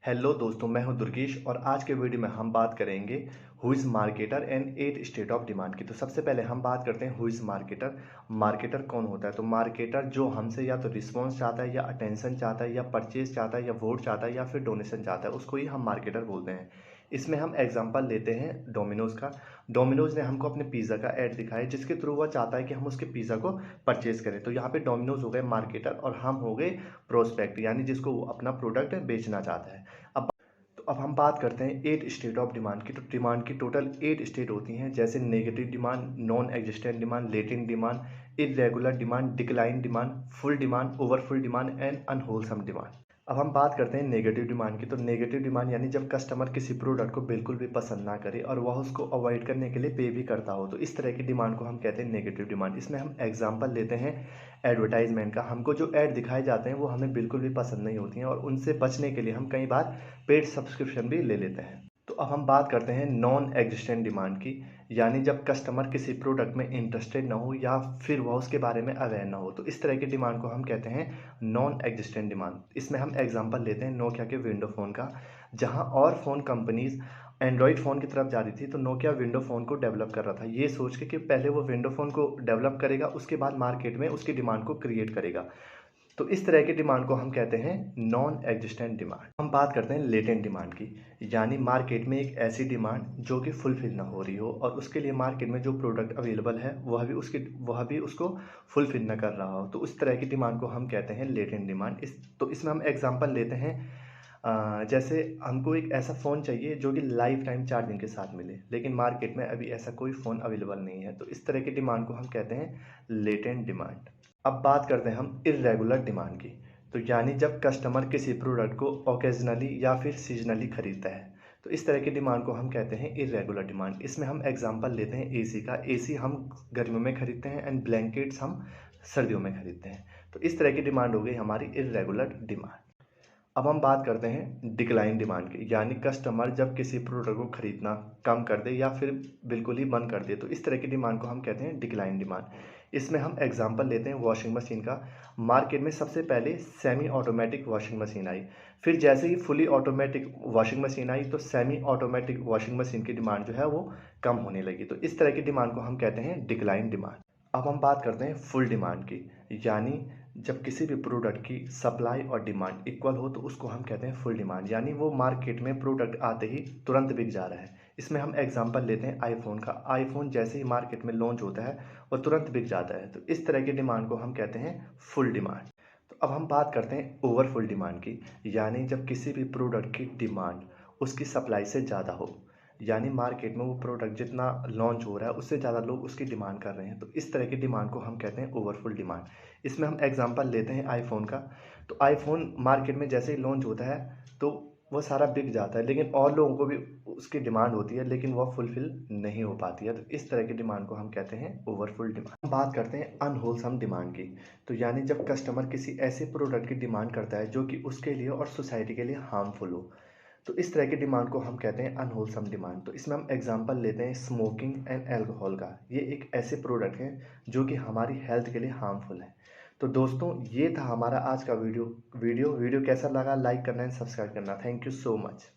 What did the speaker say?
Hello दोस्तों, मैं हूं दुर्गेश और आज के वीडियो में हम बात करेंगे who is marketer and 8 state of demand की। तो सबसे पहले हम बात करते हैं हु इज़ मार्केटर। मार्केटर कौन होता है? तो मार्केटर जो हमसे या तो रिस्पॉन्स चाहता है या अटेंशन चाहता है या परचेज चाहता है या वोट चाहता है या फिर डोनेशन चाहता है, उसको ही हम मार्केटर बोलते हैं। इसमें हम एग्जांपल लेते हैं डोमिनोज़ का। डोमिनोज़ ने हमको अपने पिज़्ज़ा का ऐड दिखाया जिसके थ्रू वह चाहता है कि हम उसके पिज़्ज़ा को परचेज़ करें। तो यहाँ पे डोमिनोज़ हो गए मार्केटर और हम हो गए प्रोस्पेक्ट, यानी जिसको वो अपना प्रोडक्ट बेचना चाहता है। अब हम बात करते हैं 8 स्टेट ऑफ डिमांड की। तो डिमांड की टोटल 8 स्टेट होती हैं, जैसे negative demand, non existent demand, latent demand, irregular demand, decline demand, full demand, overfull demand and unwholesome demand. अब हम बात करते हैं नेगेटिव डिमांड की। तो नेगेटिव डिमांड यानी जब कस्टमर किसी प्रोडक्ट को बिल्कुल भी पसंद ना करे और वह उसको अवॉइड करने के लिए पे भी करता हो, तो इस तरह की डिमांड को हम कहते हैं नेगेटिव डिमांड। इसमें हम एग्जांपल लेते हैं एडवर्टाइजमेंट का। हमको जो ऐड दिखाए जाते हैं वो हमें बिल्कुल भी पसंद नहीं होती हैं और उनसे बचने के लिए हम कई बार पेड सब्सक्रिप्शन भी ले लेते हैं। तो अब हम बात करते हैं नॉन एग्जिस्टेंट डिमांड की, यानी जब कस्टमर किसी प्रोडक्ट में इंटरेस्टेड ना हो या फिर वह उसके बारे में अवेयर ना हो, तो इस तरह की डिमांड को हम कहते हैं नॉन एग्जिस्टेंट डिमांड। इसमें हम एग्जांपल लेते हैं नोकिया के विंडो फ़ोन का। जहां और फ़ोन कंपनीज एंड्रॉयड फ़ोन की तरफ जा रही थी, तो नोकिया विंडो फ़ोन को डेवलप कर रहा था ये सोच के कि पहले वो विंडो फ़ोन को डेवलप करेगा, उसके बाद मार्केट में उसकी डिमांड को क्रिएट करेगा। तो इस तरह की डिमांड को हम कहते हैं नॉन एग्जिस्टेंट डिमांड। हम बात करते हैं लेटेंट डिमांड की, यानी मार्केट में एक ऐसी डिमांड जो कि फुलफिल ना हो रही हो और उसके लिए मार्केट में जो प्रोडक्ट अवेलेबल है वह भी उसको फुलफिल ना कर रहा हो, तो उस तरह की डिमांड को हम कहते हैं लेटेंट डिमांड। तो इसमें हम एग्जांपल लेते हैं जैसे हमको एक ऐसा फ़ोन चाहिए जो कि लाइफ टाइम चार्जिंग के साथ मिले, लेकिन मार्केट में अभी ऐसा कोई फ़ोन अवेलेबल नहीं है, तो इस तरह की डिमांड को हम कहते हैं लेटेंट डिमांड। अब बात करते हैं हम इर्रेगुलर डिमांड की। तो यानी जब कस्टमर किसी प्रोडक्ट को ओकेजनली या फिर सीजनली खरीदता है, तो इस तरह की डिमांड को हम कहते हैं इर्रेगुलर डिमांड। इसमें हम एग्जांपल लेते हैं एसी का। एसी हम गर्मियों में खरीदते हैं एंड ब्लैंकेट्स हम सर्दियों में खरीदते हैं, तो इस तरह की डिमांड हो गई हमारी इर्रेगुलर डिमांड। अब हम बात करते हैं डिक्लाइन डिमांड की, यानी कस्टमर जब किसी प्रोडक्ट को खरीदना कम कर दे या फिर बिल्कुल ही बंद कर दे, तो इस तरह की डिमांड को हम कहते हैं डिक्लाइन डिमांड। इसमें हम एग्जांपल लेते हैं वॉशिंग मशीन का। मार्केट में सबसे पहले सेमी ऑटोमेटिक वॉशिंग मशीन आई, फिर जैसे ही फुली ऑटोमेटिक वॉशिंग मशीन आई तो सेमी ऑटोमेटिक वॉशिंग मशीन की डिमांड जो है वो कम होने लगी, तो इस तरह की डिमांड को हम कहते हैं डिक्लाइन डिमांड। अब हम बात करते हैं फुल डिमांड की, यानी जब किसी भी प्रोडक्ट की सप्लाई और डिमांड इक्वल हो तो उसको हम कहते हैं फुल डिमांड, यानी वो मार्केट में प्रोडक्ट आते ही तुरंत बिक जा रहा है। इसमें हम एग्जांपल लेते हैं आईफोन का। आईफोन जैसे ही मार्केट में लॉन्च होता है वो तुरंत बिक जाता है, तो इस तरह की डिमांड को हम कहते हैं फुल डिमांड। तो अब हम बात करते हैं ओवरफुल डिमांड की, यानी जब किसी भी प्रोडक्ट की डिमांड उसकी सप्लाई से ज़्यादा हो, यानी मार्केट में वो प्रोडक्ट जितना लॉन्च हो रहा है उससे ज़्यादा लोग उसकी डिमांड कर रहे हैं, तो इस तरह की डिमांड को हम कहते हैं ओवरफुल डिमांड। इसमें हम एग्जांपल लेते हैं आईफोन का। तो आईफोन मार्केट में जैसे ही लॉन्च होता है तो वो सारा बिक जाता है, लेकिन और लोगों को भी उसकी डिमांड होती है लेकिन वह फुलफिल नहीं हो पाती है, तो इस तरह की डिमांड को हम कहते हैं ओवरफुल डिमांड। हम बात करते हैं अनहोलसम डिमांड की। तो यानी जब कस्टमर किसी ऐसे प्रोडक्ट की डिमांड करता है जो कि उसके लिए और सोसाइटी के लिए हार्मफुल हो, तो इस तरह की डिमांड को हम कहते हैं अनहोलसम डिमांड। तो इसमें हम एग्जांपल लेते हैं स्मोकिंग एंड अल्कोहल का। ये एक ऐसे प्रोडक्ट हैं जो कि हमारी हेल्थ के लिए हार्मफुल है। तो दोस्तों, ये था हमारा आज का वीडियो। वीडियो कैसा लगा लाइक करना एंड सब्सक्राइब करना। Thank you so much.